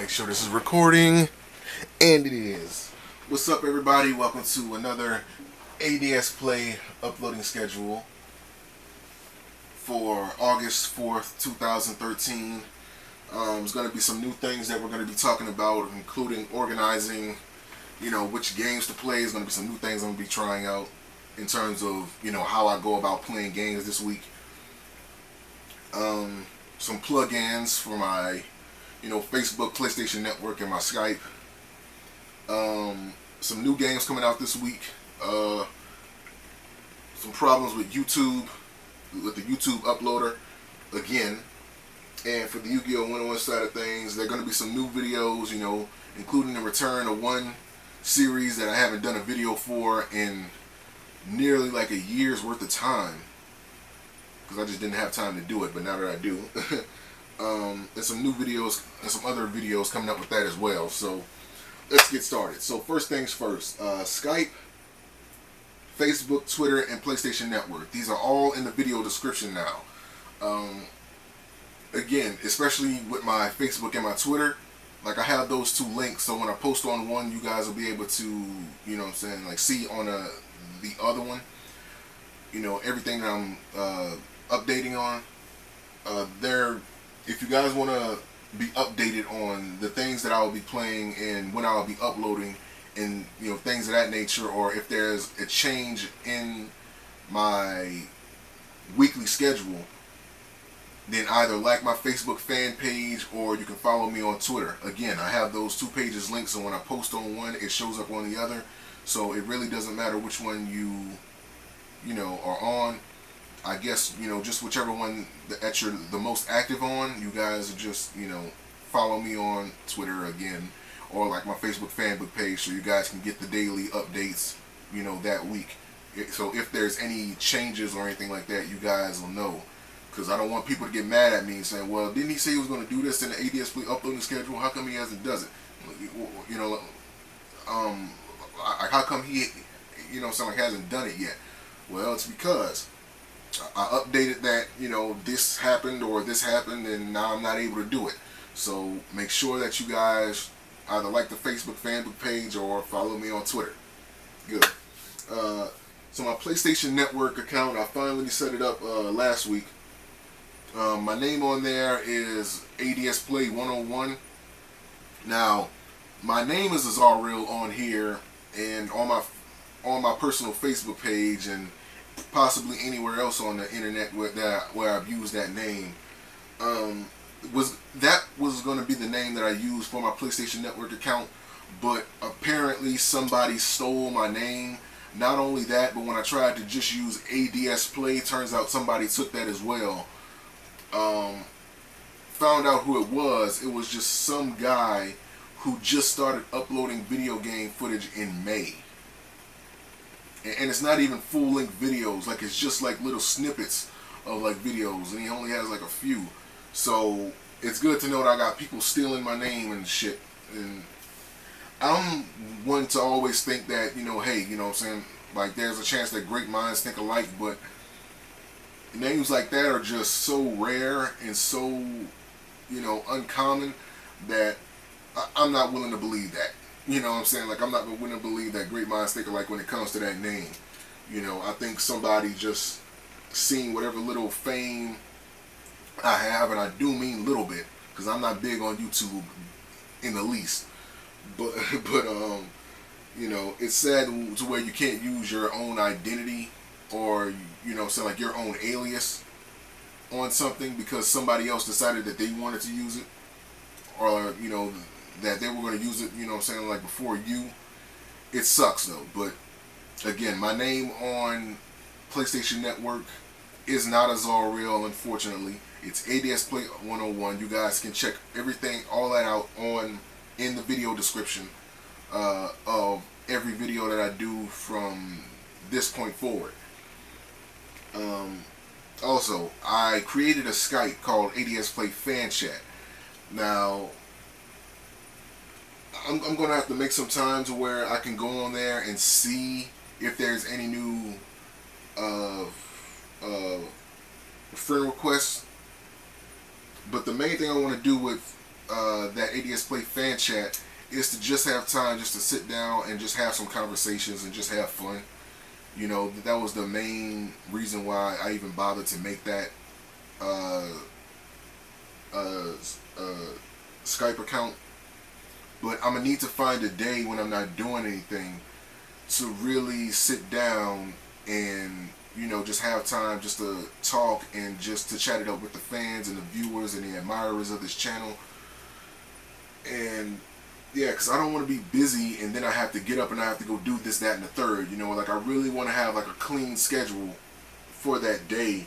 Make sure this is recording, and it is. What's up, everybody? Welcome to another ADSPLAY uploading schedule for August 4th, 2013. There's going to be some new things that we're going to be talking about, including organizing, which games to play. There's going to be some new things I'm going to be trying out in terms of, how I go about playing games this week. Some plugins for my Facebook, PlayStation Network, and my Skype. Some new games coming out this week. Some problems with YouTube, with the YouTube uploader again. And for the Yu-Gi-Oh! 101 side of things, there are going to be some new videos, including the return of one series that I haven't done a video for in nearly like a year's worth of time, because I just didn't have time to do it, but now that I do. And some new videos and some other videos coming up with that as well. So let's get started. So first things first, Skype, Facebook, Twitter, and PlayStation Network. These are all in the video description now. Again, especially with my Facebook and my Twitter, like I have those two links, so when I post on one, you guys will be able to, like see on the other one, everything that I'm updating on. If you guys want to be updated on the things that I will be playing and when I will be uploading and things of that nature, or if there's a change in my weekly schedule, then either like my Facebook fan page or you can follow me on Twitter. Again, I have those two pages linked, so when I post on one, it shows up on the other. So it really doesn't matter which one you are on. I guess, just whichever one that you're the most active on, you guys just, follow me on Twitter again, or like my Facebook fanbook page, so you guys can get the daily updates, that week. So if there's any changes or anything like that, you guys will know. Because I don't want people to get mad at me and saying, well, didn't he say he was going to do this in the ADSPLAY uploading schedule? How come he hasn't done it? How come he, someone hasn't done it yet? Well, it's because I updated that, this happened or this happened, and now I'm not able to do it. So make sure that you guys either like the Facebook fanbook page or follow me on Twitter. Good. So my PlayStation Network account, I finally set it up last week. My name on there is A-DSplay 101. Now, my name is Azaril on here and on my personal Facebook page, and possibly anywhere else on the internet where I've used that name. Was going to be the name that I used for my PlayStation Network account, but apparently somebody stole my name. Not only that, but when I tried to just use A-DSplay, turns out somebody took that as well. Found out who it was. It was just some guy who just started uploading video game footage in May. And it's not even full-length videos. Like, it's just like little snippets of like videos, and he only has like a few. So it's good to know that I got people stealing my name and shit. And I'm one to always think that, hey, what I'm saying, like, there's a chance that great minds think alike, but names like that are just so rare and so, uncommon that I'm not willing to believe that. What I'm saying? Like, I'm not willing to believe that great minds think alike when it comes to that name. I think somebody just seen whatever little fame I have, and I do mean little bit, because I'm not big on YouTube in the least. But it's sad to where you can't use your own identity or, say like your own alias on something because somebody else decided that they wanted to use it, or, that they were going to use it, like before you. It sucks though. But again, my name on PlayStation Network is not Azaril, unfortunately. It's A-DSplay 101. You guys can check everything, all that out in the video description of every video that I do from this point forward. Also, I created a Skype called A-DSplay FanChat. Now, I'm going to have to make some time to where I can go on there and see if there's any new friend requests. But the main thing I want to do with that ADSplay fan chat is to just have time just to sit down and just have some conversations and just have fun. You know, that was the main reason why I even bothered to make that Skype account. But I'm going to need to find a day when I'm not doing anything to really sit down and, you know, just have time just to talk and just to chat it up with the fans and the viewers and the admirers of this channel. And yeah, because I don't want to be busy and then I have to get up and I have to go do this, that, and the third. You know, like I really want to have like a clean schedule for that day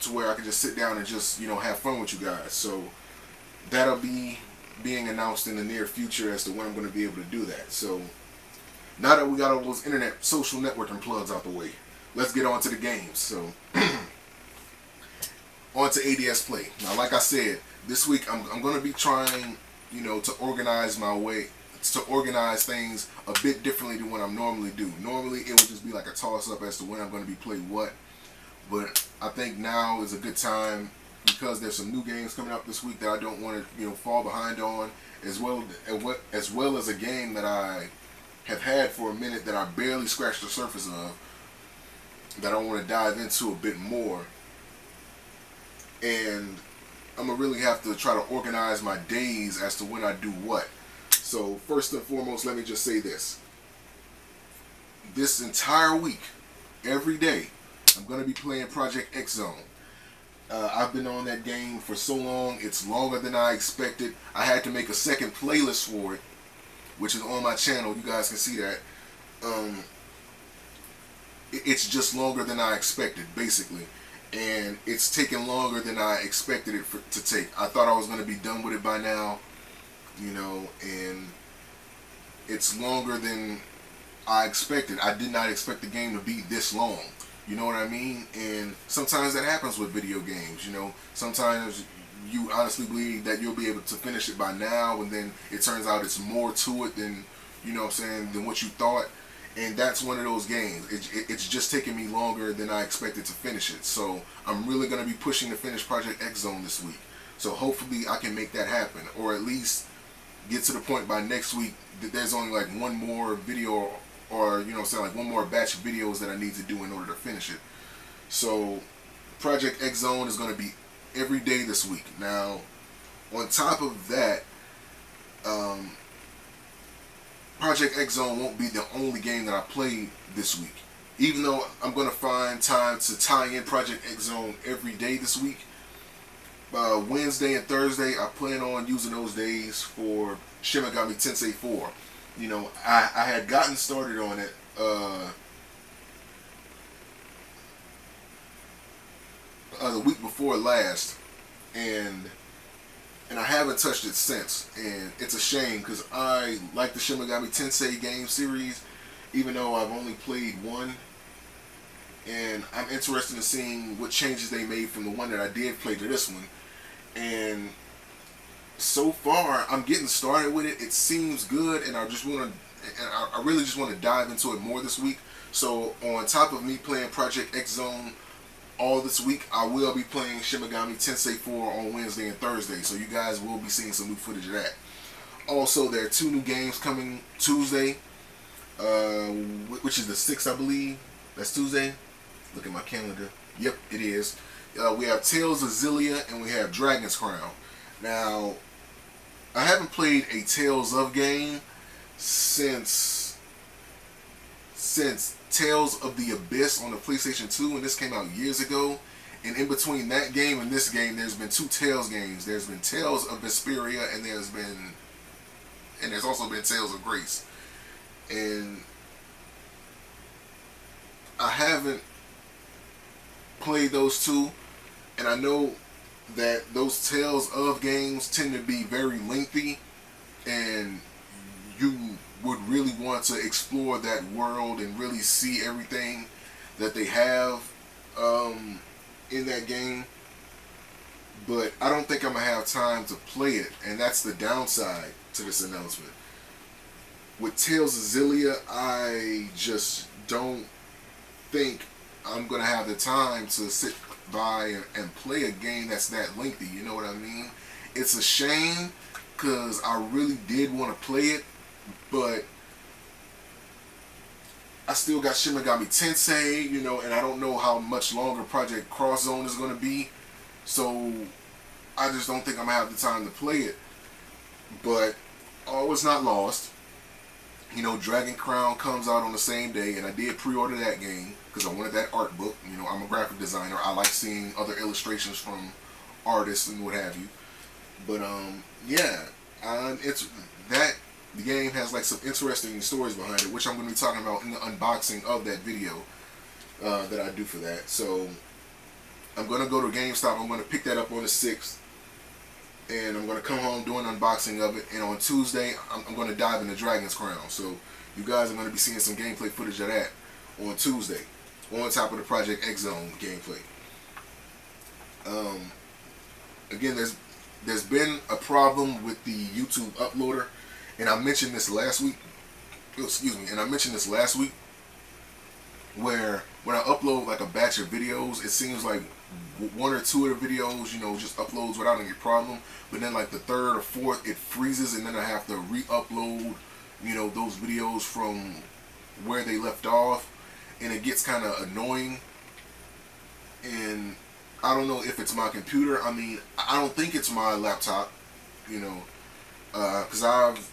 to where I can just sit down and just, you know, have fun with you guys. So that'll be being announced in the near future as to when I'm going to be able to do that. So now that we got all those internet social networking plugs out the way, let's get on to the games. So on to ADSplay. Now, like I said, this week I'm going to be trying, you know, to organize things a bit differently than what I normally do. Normally it would just be like a toss up as to when I'm going to be playing what, but I think now is a good time because there's some new games coming up this week that I don't want to, you know, fall behind on, as well as a game that I have had for a minute that I barely scratched the surface of, that I want to dive into a bit more. And I'm going to really have to try to organize my days as to when I do what. So first and foremost, let me just say this. This entire week, every day, I'm going to be playing Project X Zone. I've been on that game for so long, it's longer than I expected. I had to make a second playlist for it, which is on my channel. You guys can see that. It's just longer than I expected, basically. And it's taken longer than I expected it to take. I thought I was going to be done with it by now, you know, and it's longer than I expected. I did not expect the game to be this long. You know what I mean? And sometimes that happens with video games, you know. Sometimes you honestly believe that you'll be able to finish it by now, and then it turns out it's more to it than, you know what I'm saying, than what you thought. And that's one of those games. It's just taking me longer than I expected to finish it. So I'm really going to be pushing to finish Project X Zone this week. So hopefully I can make that happen, or at least get to the point by next week that there's only like one more video, or, you know what I'm saying, like one more batch of videos that I need to do in order to finish it. So Project X Zone is going to be every day this week. Now, on top of that, Project X Zone won't be the only game that I play this week. Even though I'm going to find time to tie in Project X Zone every day this week, Wednesday and Thursday, I plan on using those days for Shin Megami Tensei IV. You know, I had gotten started on it the week before last, and I haven't touched it since, and it's a shame because I like the Shin Megami Tensei game series, even though I've only played one, and I'm interested in seeing what changes they made from the one that I did play to this one. And so far, I'm getting started with it. It seems good, and I really just want to dive into it more this week. So on top of me playing Project X Zone all this week, I will be playing Shin Megami Tensei IV on Wednesday and Thursday. So you guys will be seeing some new footage of that. Also, there are 2 new games coming Tuesday, which is the 6th, I believe. That's Tuesday. Look at my calendar. Yep, it is. We have Tales of Xillia and we have Dragon's Crown. Now, I haven't played a Tales of game since Tales of the Abyss on the PlayStation 2, and this came out years ago. And in between that game and this game, there's been 2 Tales games. There's been Tales of Vesperia, and there's also been Tales of Grace. And I haven't played those 2, and I know that those Tales of games tend to be very lengthy, and you would really want to explore that world and really see everything that they have in that game. But I don't think I'm going to have time to play it, and that's the downside to this announcement. With Tales of Xillia, I just don't think I'm going to have the time to sit by and play a game that's that lengthy, you know what I mean? It's a shame because I really did want to play it, but I still got Shin Megami Tensei, you know, and I don't know how much longer Project Cross Zone is going to be. So I just don't think I'm going to have the time to play it. But all is not lost. You know, Dragon Crown comes out on the same day, and I did pre-order that game because I wanted that art book. You know, I'm a graphic designer. I like seeing other illustrations from artists and what have you. But yeah, it's that the game has like some interesting stories behind it, which I'm going to be talking about in the unboxing of that video that I do for that. So I'm going to go to GameStop. I'm going to pick that up on the 6th. And I'm going to come home, do an unboxing of it. And on Tuesday, I'm going to dive into Dragon's Crown. So you guys are going to be seeing some gameplay footage of that on Tuesday. On top of the Project X Zone gameplay. Again, there's been a problem with the YouTube uploader. And I mentioned this last week. Excuse me. And I mentioned this last week. Where when I upload like a batch of videos, it seems like one or two of the videos, you know, just uploads without any problem. But then like the third or fourth, it freezes, and then I have to re-upload, you know, those videos from where they left off, and it gets kind of annoying. And I don't know if it's my computer. I mean, I don't think it's my laptop, you know, because I've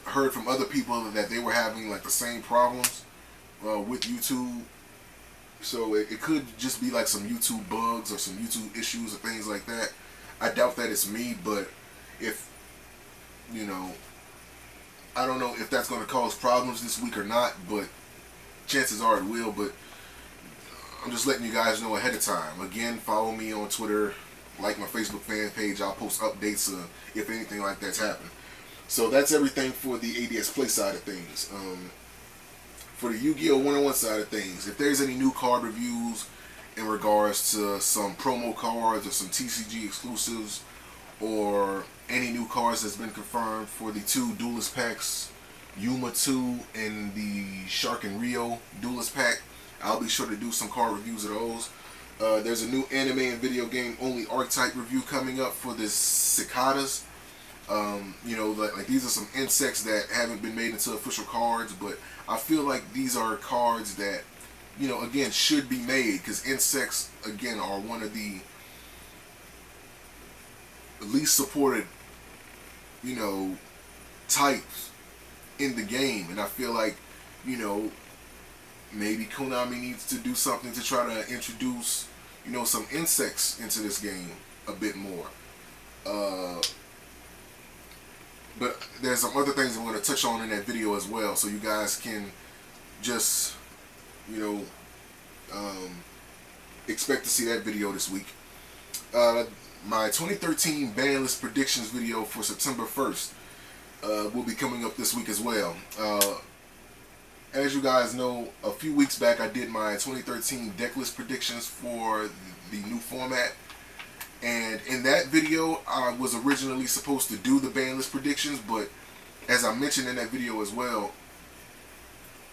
heard from other people that they were having like the same problems with YouTube. So it could just be like some YouTube bugs or some YouTube issues or things like that. I doubt that it's me, but if, you know, I don't know if that's going to cause problems this week or not, but chances are it will. But I'm just letting you guys know ahead of time. Again, follow me on Twitter, like my Facebook fan page. I'll post updates if anything like that's happened. So that's everything for the ADSplay side of things. For the Yu-Gi-Oh! 101 side of things, if there's any new card reviews in regards to some promo cards or some TCG exclusives, or any new cards that's been confirmed for the 2 Duelist packs, Yuma 2 and the Shark and Rio Duelist pack, I'll be sure to do some card reviews of those. There's a new anime and video game only archetype review coming up for the cicadas. You know, like these are some insects that haven't been made into official cards, but I feel like these are cards that, you know, again, should be made, because insects, again, are one of the least supported, you know, types in the game. And I feel like, you know, maybe Konami needs to do something to try to introduce, you know, some insects into this game a bit more. But there's some other things I'm going to touch on in that video as well, so you guys can just, you know, expect to see that video this week. My 2013 Banlist predictions video for September 1st will be coming up this week as well. As you guys know, a few weeks back I did my 2013 deck list predictions for the new format. And in that video, I was originally supposed to do the Banlist predictions, but as I mentioned in that video as well,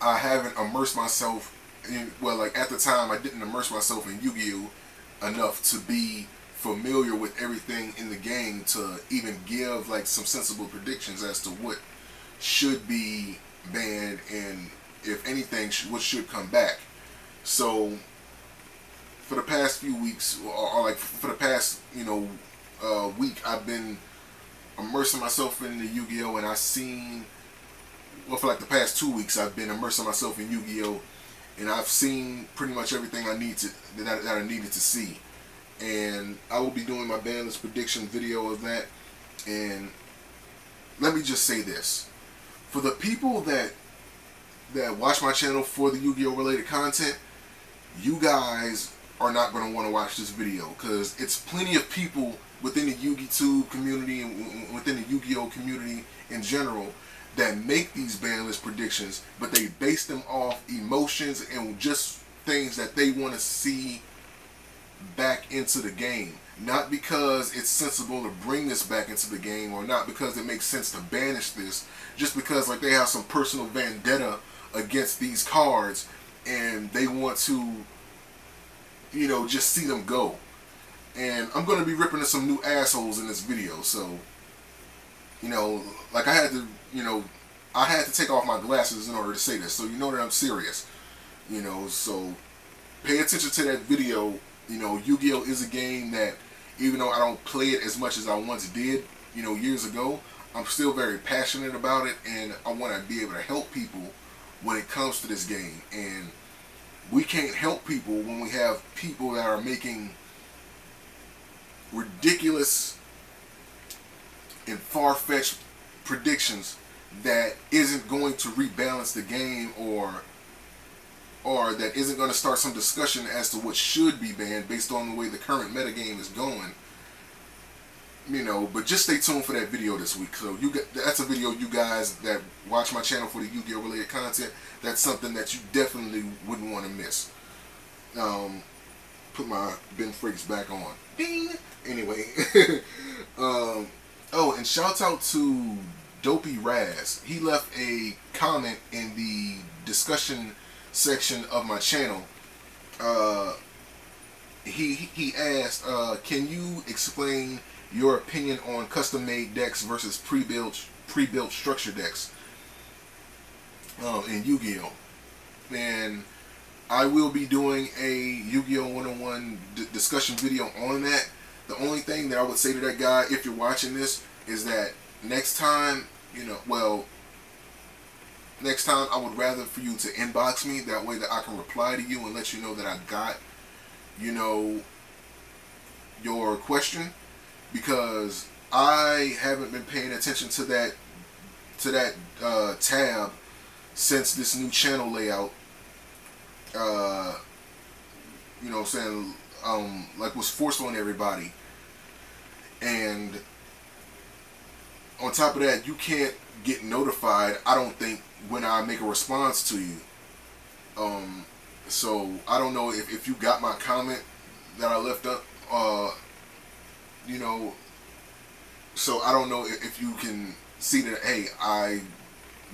I haven't immersed myself in, well, like at the time, I didn't immerse myself in Yu-Gi-Oh! Enough to be familiar with everything in the game to even give like some sensible predictions as to what should be banned and, if anything, what should come back. So for the past few weeks, or like for the past, you know, week, I've been immersing myself in the Yu-Gi-Oh! And I've seen, well, for like the past 2 weeks, I've been immersing myself in Yu-Gi-Oh! And I've seen pretty much everything I need to that I needed to see. And I will be doing my Banlist prediction video of that. And let me just say this: for the people that watch my channel for the Yu-Gi-Oh! Related content, you guys are not going to want to watch this video, because it's plenty of people within the Yu-Gi-Tube community and within the Yu-Gi-Oh! Community in general that make these Banlist predictions, but they base them off emotions and just things that they want to see back into the game. Not because it's sensible to bring this back into the game, or not because it makes sense to banish this, just because like they have some personal vendetta against these cards and they want to, you know, just see them go. And I'm going to be ripping into some new assholes in this video. So, you know, like I had to, you know, I had to take off my glasses in order to say this. So you know that I'm serious. You know, so pay attention to that video. You know, Yu-Gi-Oh! Is a game that, even though I don't play it as much as I once did, you know, years ago, I'm still very passionate about it, and I want to be able to help people when it comes to this game. And we can't help people when we have people that are making ridiculous and far-fetched predictions that isn't going to rebalance the game, or that isn't going to start some discussion as to what should be banned based on the way the current metagame is going. You know, but just stay tuned for that video this week. So that's a video, you guys that watch my channel for the Yu-Gi-Oh! Related content, that's something that you definitely wouldn't want to miss. Put my Ben Frakes back on. Ding! Anyway. Oh, and shout out to Dopey Raz. He left a comment in the discussion section of my channel. He asked, can you explain your opinion on custom-made decks versus pre-built structure decks in Yu-Gi-Oh! And I will be doing a Yu-Gi-Oh! 101 discussion video on that. The only thing that I would say to that guy, if you're watching this, is that next time, you know, well, next time I would rather for you to inbox me. That way that I can reply to you and let you know that I got, you know, your question. Because I haven't been paying attention to that tab since this new channel layout, you know what I'm saying, like was forced on everybody. And on top of that, you can't get notified, I don't think, when I make a response to you. So I don't know if you got my comment that I left up, you know, so I don't know if you can see that, hey, I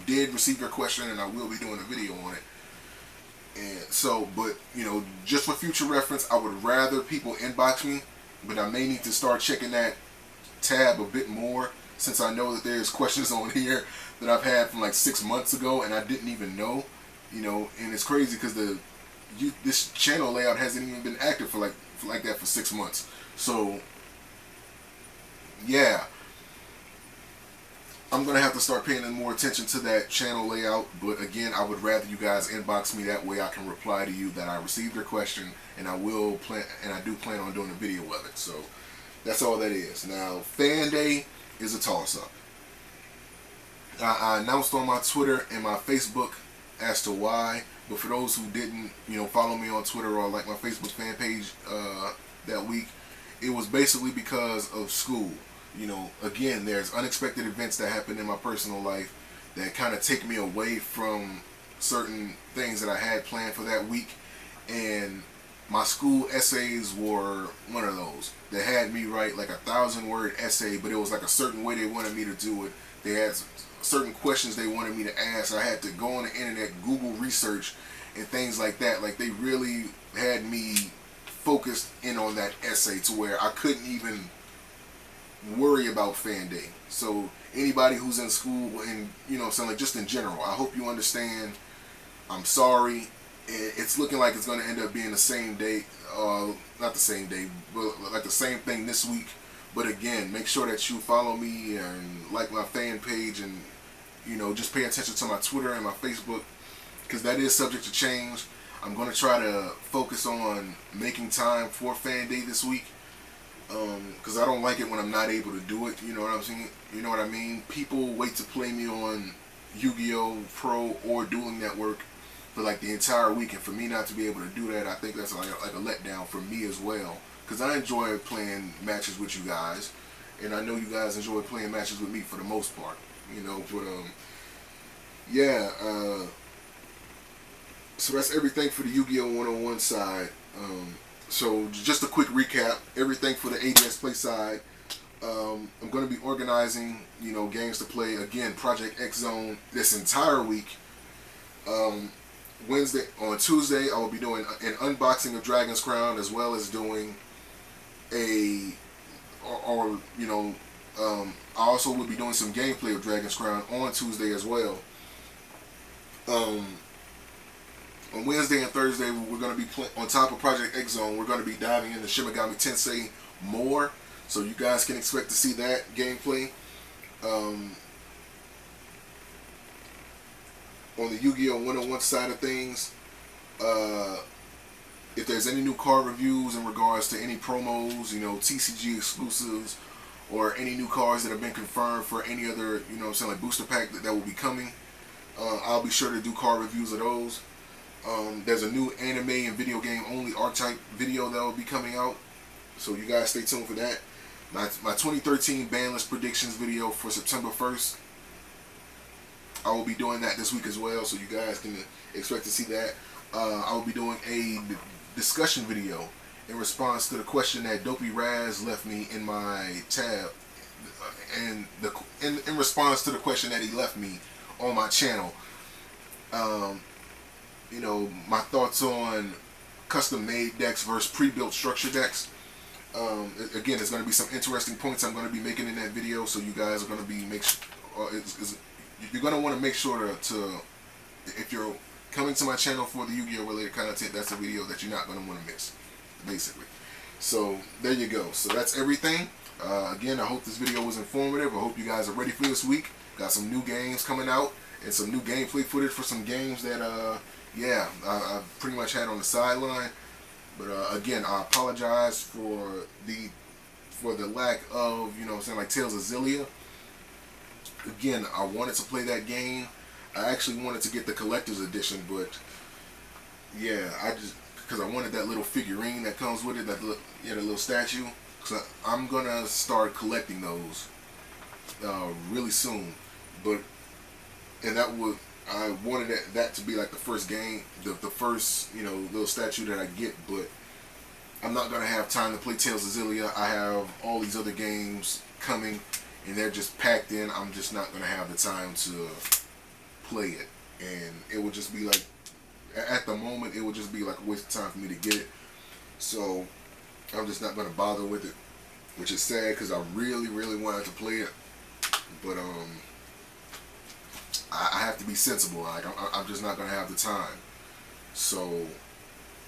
did receive your question and I will be doing a video on it. And so, but, you know, just for future reference, I would rather people inbox me, but I may need to start checking that tab a bit more, since I know that there's questions on here that I've had from like 6 months ago and I didn't even know, you know. And it's crazy because this channel layout hasn't even been active for like that for 6 months. So yeah, I'm going to have to start paying more attention to that channel layout. But again, I would rather you guys inbox me. That way I can reply to you that I received your question, and I do plan on doing a video of it. So that's all that is. Now, Fan Day is a toss-up. I announced on my Twitter and my Facebook as to why, but for those who didn't, you know, follow me on Twitter or like my Facebook fan page that week, it was basically because of school. You know, again, there's unexpected events that happen in my personal life that kind of take me away from certain things that I had planned for that week, and my school essays were one of those. They had me write like a 1,000-word essay, but it was like a certain way they wanted me to do it. They had certain questions they wanted me to ask. I had to go on the internet, Google research, and things like that. Like, they really had me focused in on that essay to where I couldn't even worry about Fan Day. So anybody who's in school, and you know, like just in general, I hope you understand. I'm sorry. It's looking like it's going to end up being the same day, not the same day, but like the same thing this week. But again, make sure that you follow me and like my fan page, and you know, just pay attention to my Twitter and my Facebook, because that is subject to change. I'm going to try to focus on making time for Fan Day this week, because I don't like it when I'm not able to do it. You know what I'm saying? You know what I mean? People wait to play me on Yu-Gi-Oh! Pro or Dueling Network for like the entire week, and for me not to be able to do that, I think that's like a letdown for me as well, because I enjoy playing matches with you guys, and I know you guys enjoy playing matches with me for the most part, you know. But yeah, so that's everything for the Yu-Gi-Oh! 101 side. So just a quick recap, everything for the ADSPLAY side. I'm going to be organizing, you know, games to play, again, Project X Zone, this entire week. On Tuesday, I will be doing an unboxing of Dragon's Crown, as well as doing a or you know, I also will be doing some gameplay of Dragon's Crown on Tuesday as well. On Wednesday and Thursday, we're going to be on top of Project X Zone. We're going to be diving into Shin Megami Tensei more, so you guys can expect to see that gameplay. On the Yu-Gi-Oh! 101 side of things, if there's any new card reviews in regards to any promos, you know, TCG exclusives, or any new cards that have been confirmed for any other, you know what I'm saying, like booster pack that will be coming, I'll be sure to do card reviews of those. There's a new anime and video game only archetype video that will be coming out, so you guys stay tuned for that. My 2013 Banlist predictions video for September 1st, I will be doing that this week as well, so you guys can expect to see that. I will be doing a discussion video in response to the question that Dopey Raz left me in my tab, and in response to the question that he left me on my channel. You know, my thoughts on custom-made decks versus pre-built structure decks. Again, there's going to be some interesting points I'm going to be making in that video, so you guys are going to be you're going to want to make sure to if you're coming to my channel for the Yu-Gi-Oh! Related content, that's a video that you're not going to want to miss, basically. So there you go. So that's everything. Again, I hope this video was informative. I hope you guys are ready for this week. Got some new games coming out and some new gameplay footage for some games that I pretty much had on the sideline. But again, I apologize for the lack of, you know what I'm saying, like Tales of Xillia. Again, I wanted to play that game. I actually wanted to get the collector's edition, but yeah, because I wanted that little figurine that comes with it, that little statue. So I'm gonna start collecting those really soon. I wanted that to be like the first game, the first, you know, little statue that I get, but I'm not gonna have time to play Tales of Xillia. I have all these other games coming, and they're just packed in. I'm just not gonna have the time to play it, and it would just be like, at the moment, it would just be like a waste of time for me to get it. So I'm just not gonna bother with it, which is sad because I really, really wanted to play it, but I have to be sensible. Like I'm just not gonna have the time. So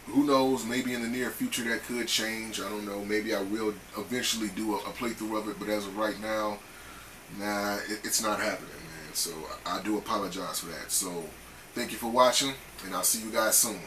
who knows? Maybe in the near future that could change. I don't know. Maybe I will eventually do a playthrough of it. But as of right now, nah, it's not happening, man. So I do apologize for that. So thank you for watching, and I'll see you guys soon.